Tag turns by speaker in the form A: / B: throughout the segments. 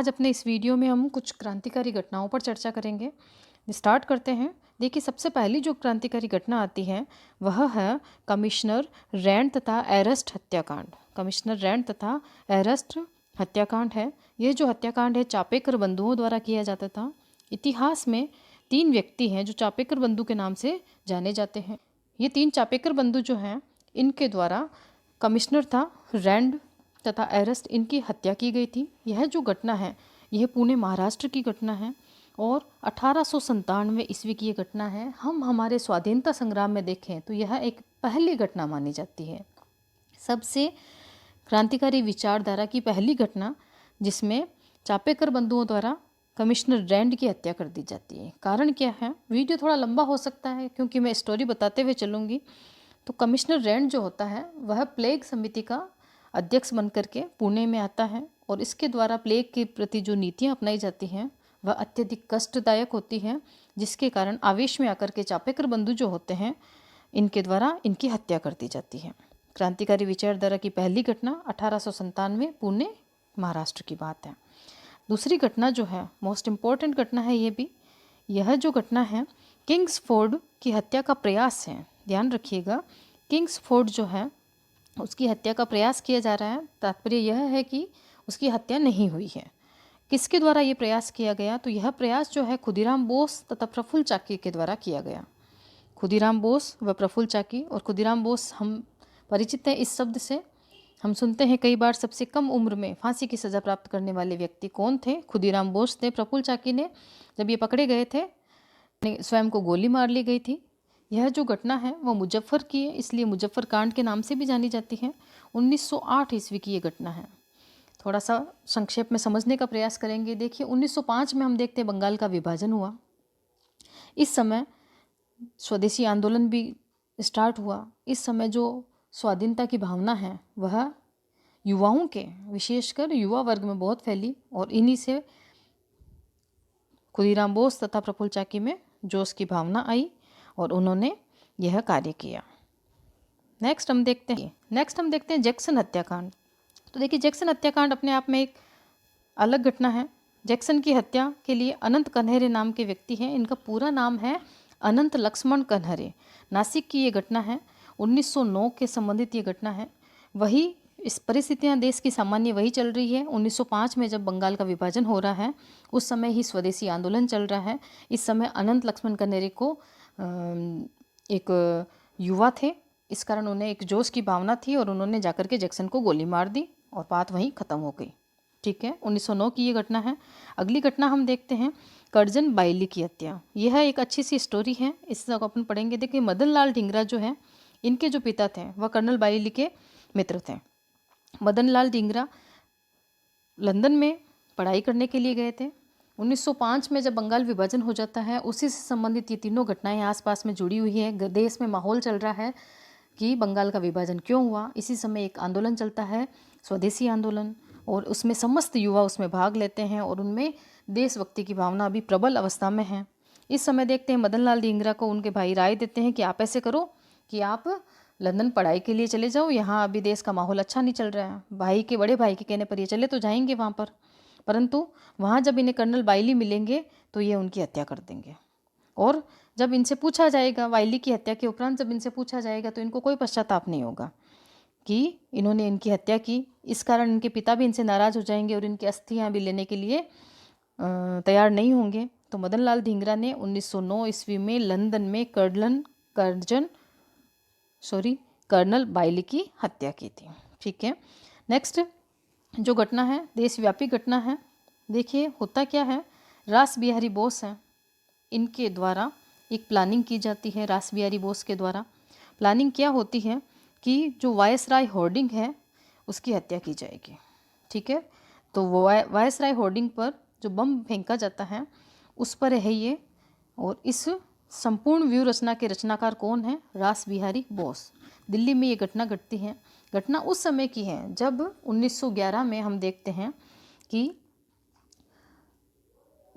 A: आज अपने इस वीडियो में हम कुछ क्रांतिकारी घटनाओं पर चर्चा करेंगे। स्टार्ट करते हैं। देखिए, सबसे पहली जो क्रांतिकारी घटना आती है वह है कमिश्नर रैंड तथा एरस्ट हत्याकांड। कमिश्नर रैंड तथा एरस्ट हत्याकांड है। यह जो हत्याकांड है चापेकर बंधुओं द्वारा किया जाता था। इतिहास में 3 व्यक्ति हैं जो चापेकर बंधु के नाम से जाने जाते हैं। ये 3 चापेकर बंधु जो हैं इनके द्वारा कमिश्नर था रैंड तथा एरस्ट, इनकी हत्या की गई थी। यह जो घटना है यह पुणे महाराष्ट्र की घटना है और 1897 ईस्वी की ये घटना है। हम हमारे स्वाधीनता संग्राम में देखें तो यह एक पहली घटना मानी जाती है, सबसे क्रांतिकारी विचारधारा की पहली घटना, जिसमें चापेकर बंधुओं द्वारा कमिश्नर रैंड की हत्या कर दी जाती है। कारण क्या है, वीडियो थोड़ा लंबा हो सकता है क्योंकि मैं स्टोरी बताते हुए चलूँगी। तो कमिश्नर रैंड जो होता है वह प्लेग समिति का अध्यक्ष बनकर के पुणे में आता है और इसके द्वारा प्लेग के प्रति जो नीतियाँ अपनाई जाती हैं वह अत्यधिक कष्टदायक होती हैं, जिसके कारण आवेश में आकर के चापेकर बंधु जो होते हैं इनके द्वारा इनकी हत्या कर दी जाती है। क्रांतिकारी विचारधारा की पहली घटना 1897 पुणे महाराष्ट्र की बात है। दूसरी घटना जो है मोस्ट इम्पॉर्टेंट घटना है ये भी। यह जो घटना है किंग्सफोर्ड की हत्या का प्रयास है। ध्यान रखिएगा, किंग्सफोर्ड जो है उसकी हत्या का प्रयास किया जा रहा है। तात्पर्य यह है कि उसकी हत्या नहीं हुई है। किसके द्वारा ये प्रयास किया गया, तो यह प्रयास जो है खुदीराम बोस तथा प्रफुल्ल चाकी के द्वारा किया गया। खुदीराम बोस व प्रफुल्ल चाकी, और खुदीराम बोस हम परिचित हैं इस शब्द से, हम सुनते हैं कई बार। सबसे कम उम्र में फांसी की सज़ा प्राप्त करने वाले व्यक्ति कौन थे, खुदीराम बोस थे। प्रफुल्ल चाकी ने जब ये पकड़े गए थे स्वयं को गोली मार ली गई थी। यह जो घटना है वो मुजफ्फर की है, इसलिए मुजफ्फर कांड के नाम से भी जानी जाती है। 1908 ईस्वी की ये घटना है। थोड़ा सा संक्षेप में समझने का प्रयास करेंगे। देखिए, 1905 में हम देखते हैं बंगाल का विभाजन हुआ। इस समय स्वदेशी आंदोलन भी स्टार्ट हुआ। इस समय जो स्वाधीनता की भावना है वह युवाओं के, विशेषकर युवा वर्ग में बहुत फैली और इन्हीं से खुदीराम बोस तथा प्रफुल्ल चाकी में जोश की भावना आई और उन्होंने यह कार्य किया। नेक्स्ट हम देखते हैं जैक्सन हत्याकांड। तो देखिए, जैक्सन हत्याकांड अपने आप में एक अलग घटना है। जैक्सन की हत्या के लिए अनंत कन्हरे नाम के व्यक्ति हैं। इनका पूरा नाम है अनंत लक्ष्मण कन्हरे। नासिक की ये घटना है। 1909 के संबंधित ये घटना है। वही इस परिस्थितियां देश की सामान्य वही चल रही है। 1905 में जब बंगाल का विभाजन हो रहा है उस समय ही स्वदेशी आंदोलन चल रहा है। इस समय अनंत लक्ष्मण कन्हरे को एक युवा थे, इस कारण उन्हें एक जोश की भावना थी और उन्होंने जाकर के जैक्सन को गोली मार दी और बात वहीं ख़त्म हो गई। ठीक है, 1909 की ये घटना है। अगली घटना हम देखते हैं कर्जन बाइली की हत्या। यह एक अच्छी सी स्टोरी है, इससे अपन पढ़ेंगे। देखिए, मदन लाल ढींगरा जो है इनके जो पिता थे वह कर्नल बाइली के मित्र थे। मदन लाल ढींगरा लंदन में पढ़ाई करने के लिए गए थे। 1905 में जब बंगाल विभाजन हो जाता है उसी से संबंधित ये तीनों घटनाएं आसपास में जुड़ी हुई है। देश में माहौल चल रहा है कि बंगाल का विभाजन क्यों हुआ। इसी समय एक आंदोलन चलता है, स्वदेशी आंदोलन, और उसमें समस्त युवा उसमें भाग लेते हैं और उनमें देशभक्ति की भावना अभी प्रबल अवस्था में है। इस समय देखते हैं मदन लाल ढींगरा को उनके भाई राय देते हैं कि आप ऐसे करो कि आप लंदन पढ़ाई के लिए चले जाओ, यहाँ अभी देश का माहौल अच्छा नहीं चल रहा है। बड़े भाई के कहने पर ये चले तो जाएंगे वहाँ पर, परंतु वहाँ जब इन्हें कर्नल बाइली मिलेंगे तो ये उनकी हत्या कर देंगे। और जब इनसे पूछा जाएगा, वाइली की हत्या के उपरांत जब इनसे पूछा जाएगा तो इनको कोई पश्चाताप नहीं होगा कि इन्होंने इनकी हत्या की। इस कारण इनके पिता भी इनसे नाराज़ हो जाएंगे और इनकी अस्थियाँ भी लेने के लिए तैयार नहीं होंगे। तो मदन लाल ढींगरा ने 1909 ईस्वी में लंदन में कर्नल बाइली की हत्या की थी। ठीक है, नेक्स्ट जो घटना है देशव्यापी घटना है। देखिए, होता क्या है, रास बिहारी बोस हैं, इनके द्वारा एक प्लानिंग की जाती है। रास बिहारी बोस के द्वारा प्लानिंग क्या होती है कि जो वायसराय होर्डिंग है उसकी हत्या की जाएगी। ठीक है, तो वो वायसराय होर्डिंग पर जो बम फेंका जाता है उस पर है ये, और इस संपूर्ण व्यू रचना के रचनाकार कौन है, रास बिहारी बोस। दिल्ली में ये घटना घटती है। घटना उस समय की है जब 1911 में हम देखते हैं कि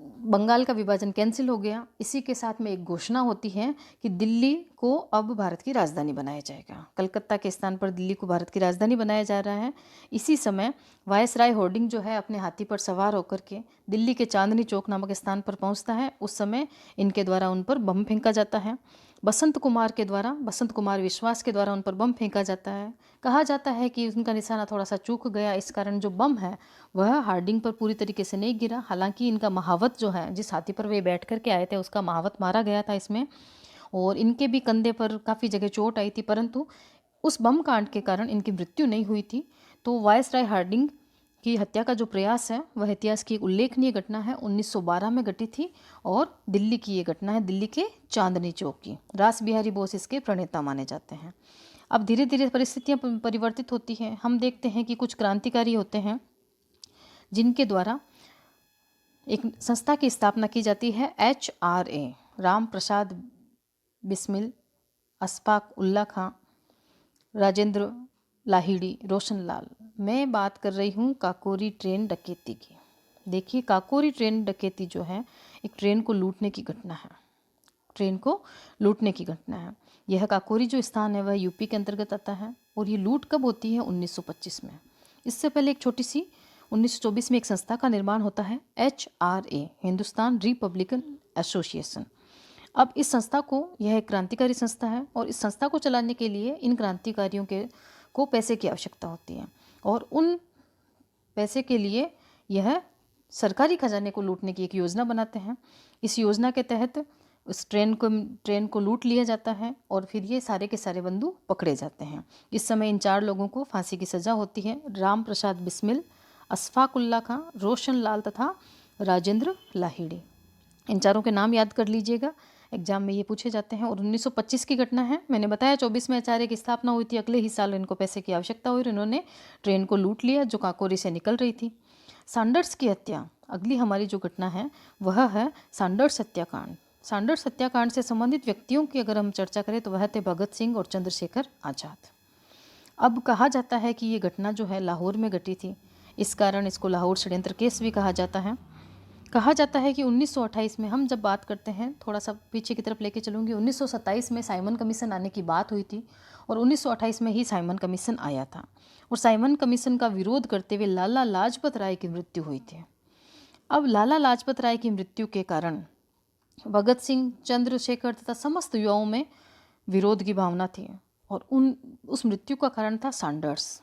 A: बंगाल का विभाजन कैंसिल हो गया। इसी के साथ में एक घोषणा होती है कि दिल्ली को अब भारत की राजधानी बनाया जाएगा। कलकत्ता के स्थान पर दिल्ली को भारत की राजधानी बनाया जा रहा है। इसी समय वायसराय होर्डिंग जो है अपने हाथी पर सवार होकर के दिल्ली के चांदनी चौक नामक स्थान पर पहुंचता है। उस समय इनके द्वारा उन पर बम फेंका जाता है। बसंत कुमार विश्वास के द्वारा उन पर बम फेंका जाता है। कहा जाता है कि उनका निशाना थोड़ा सा चूक गया, इस कारण जो बम है वह हार्डिंग पर पूरी तरीके से नहीं गिरा। हालांकि इनका महावत जो है, जिस हाथी पर वे बैठ कर के आए थे, उसका महावत मारा गया था इसमें, और इनके भी कंधे पर काफ़ी जगह चोट आई थी, परंतु उस बम कांड के कारण इनकी मृत्यु नहीं हुई थी। तो वायसराय हार्डिंग की हत्या का जो प्रयास है वह इतिहास की एक उल्लेखनीय घटना है, 1912 में घटी थी। और दिल्ली की ये घटना है, दिल्ली के चांदनी चौक की। रास बिहारी बोस इसके प्रणेता माने जाते हैं। अब धीरे धीरे परिस्थितियां परिवर्तित होती हैं। हम देखते हैं कि कुछ क्रांतिकारी होते हैं जिनके द्वारा एक संस्था की स्थापना की जाती है, HRA, राम प्रसाद बिस्मिल, अशफाक उल्ला खां, राजेंद्र लाहिड़ी, रोशन लाल। मैं बात कर रही हूँ काकोरी ट्रेन डकैती की। देखिए, काकोरी ट्रेन डकैती जो है एक ट्रेन को लूटने की घटना है। ट्रेन को लूटने की घटना है। यह काकोरी जो स्थान है वह यूपी के अंतर्गत आता है। और ये लूट कब होती है? 1925 में। इससे पहले एक छोटी सी 1924 में एक संस्था का निर्माण होता है, HRA, हिंदुस्तान रिपब्लिकन एसोसिएशन। अब इस संस्था को, यह एक क्रांतिकारी संस्था है और इस संस्था को चलाने के लिए इन क्रांतिकारियों को पैसे की आवश्यकता होती है। और उन पैसे के लिए यह सरकारी खजाने को लूटने की एक योजना बनाते हैं। इस योजना के तहत उस ट्रेन को लूट लिया जाता है और फिर ये सारे के सारे बंधु पकड़े जाते हैं। इस समय इन 4 लोगों को फांसी की सज़ा होती है, राम प्रसाद बिस्मिल, अशफाक उल्ला खां, रोशन लाल तथा राजेंद्र लाहिड़ी। इन चारों के नाम याद कर लीजिएगा, एग्जाम में ये पूछे जाते हैं। और 1925 की घटना है। मैंने बताया 24 में HRA की स्थापना हुई थी। अगले ही साल इनको पैसे की आवश्यकता हुई और इन्होंने ट्रेन को लूट लिया जो काकोरी से निकल रही थी। सैंडर्स की हत्या, अगली हमारी जो घटना है वह है सैंडर्स हत्याकांड। सैंडर्स हत्याकांड से संबंधित व्यक्तियों की अगर हम चर्चा करें तो वह थे भगत सिंह और चंद्रशेखर आज़ाद। अब कहा जाता है कि ये घटना जो है लाहौर में घटी थी, इस कारण इसको लाहौर षड्यंत्र केस भी कहा जाता है। कहा जाता है कि 1928 में, हम जब बात करते हैं थोड़ा सा पीछे की तरफ लेके चलूँगी, 1927 में साइमन कमीशन आने की बात हुई थी और 1928 में ही साइमन कमीशन आया था। और साइमन कमीशन का विरोध करते हुए लाला लाजपत राय की मृत्यु हुई थी। अब लाला लाजपत राय की मृत्यु के कारण भगत सिंह, चंद्रशेखर तथा समस्त युवाओं में विरोध की भावना थी और उस मृत्यु का कारण था सैंडर्स।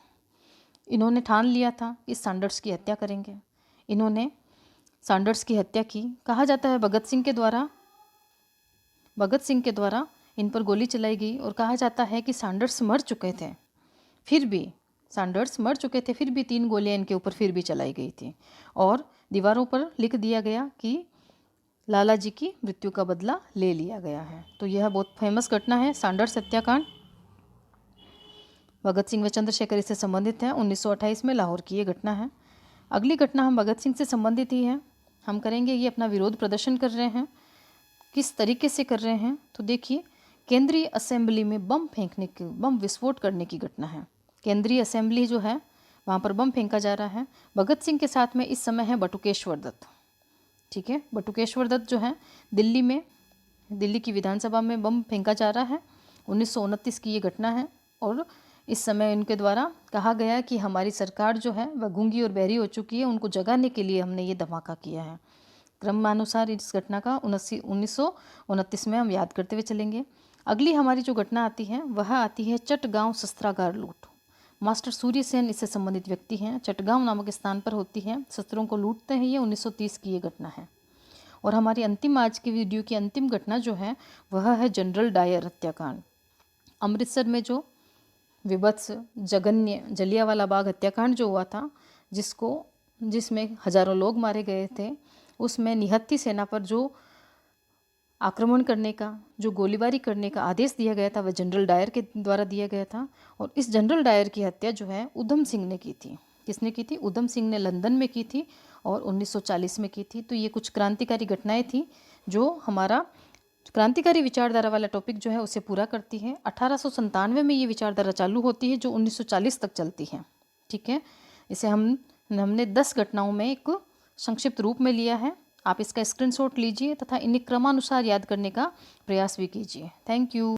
A: इन्होंने ठान लिया था कि सैंडर्स की हत्या करेंगे। इन्होंने सैंडर्स की हत्या की। कहा जाता है भगत सिंह के द्वारा इन पर गोली चलाई गई और कहा जाता है कि सैंडर्स मर चुके थे, फिर भी 3 गोलियां इनके ऊपर फिर भी चलाई गई थी और दीवारों पर लिख दिया गया कि लाला जी की मृत्यु का बदला ले लिया गया है। तो यह बहुत फेमस घटना है, सैंडर्स हत्याकांड। भगत सिंह व चंद्रशेखर इससे संबंधित हैं। 1928 में लाहौर की ये घटना है। अगली घटना हम भगत सिंह से संबंधित ही है, हम करेंगे। ये अपना विरोध प्रदर्शन कर रहे हैं। किस तरीके से कर रहे हैं तो देखिए, केंद्रीय असेंबली में बम विस्फोट करने की घटना है। केंद्रीय असेंबली जो है वहाँ पर बम फेंका जा रहा है। भगत सिंह के साथ में इस समय है बटुकेश्वर दत्त। ठीक है, बटुकेश्वर दत्त जो है दिल्ली की विधानसभा में बम फेंका जा रहा है। 1929 की ये घटना है और इस समय उनके द्वारा कहा गया कि हमारी सरकार जो है वह गूंगी और बहरी हो चुकी है, उनको जगाने के लिए हमने ये धमाका किया है। क्रमानुसार इस घटना का 1929 में हम याद करते हुए चलेंगे। अगली हमारी जो घटना आती है वह आती है चटगांव शस्त्रागार लूट। मास्टर सूर्य सेन इससे संबंधित व्यक्ति हैं। चटगांव नामक स्थान पर होती है, शस्त्रों को लूटते हैं। ये 1930 की ये घटना है। और हमारी अंतिम, आज की वीडियो की अंतिम घटना जो है वह है जनरल डायर हत्याकांड। अमृतसर में जो विभत्स जघन्य जलियांवाला बाग हत्याकांड जो हुआ था, जिसमें हजारों लोग मारे गए थे, उसमें निहत्थी सेना पर जो आक्रमण करने का, जो गोलीबारी करने का आदेश दिया गया था वह जनरल डायर के द्वारा दिया गया था। और इस जनरल डायर की हत्या जो है उधम सिंह ने की थी। किसने की थी? उधम सिंह ने लंदन में की थी और 1940 में की थी। तो ये कुछ क्रांतिकारी घटनाएं थी जो हमारा क्रांतिकारी विचारधारा वाला टॉपिक जो है उसे पूरा करती है। 1897 में ये विचारधारा चालू होती है जो 1940 तक चलती है। ठीक है, इसे हमने 10 घटनाओं में एक संक्षिप्त रूप में लिया है। आप इसका स्क्रीनशॉट लीजिए तथा इन्हें क्रमानुसार याद करने का प्रयास भी कीजिए। Thank you.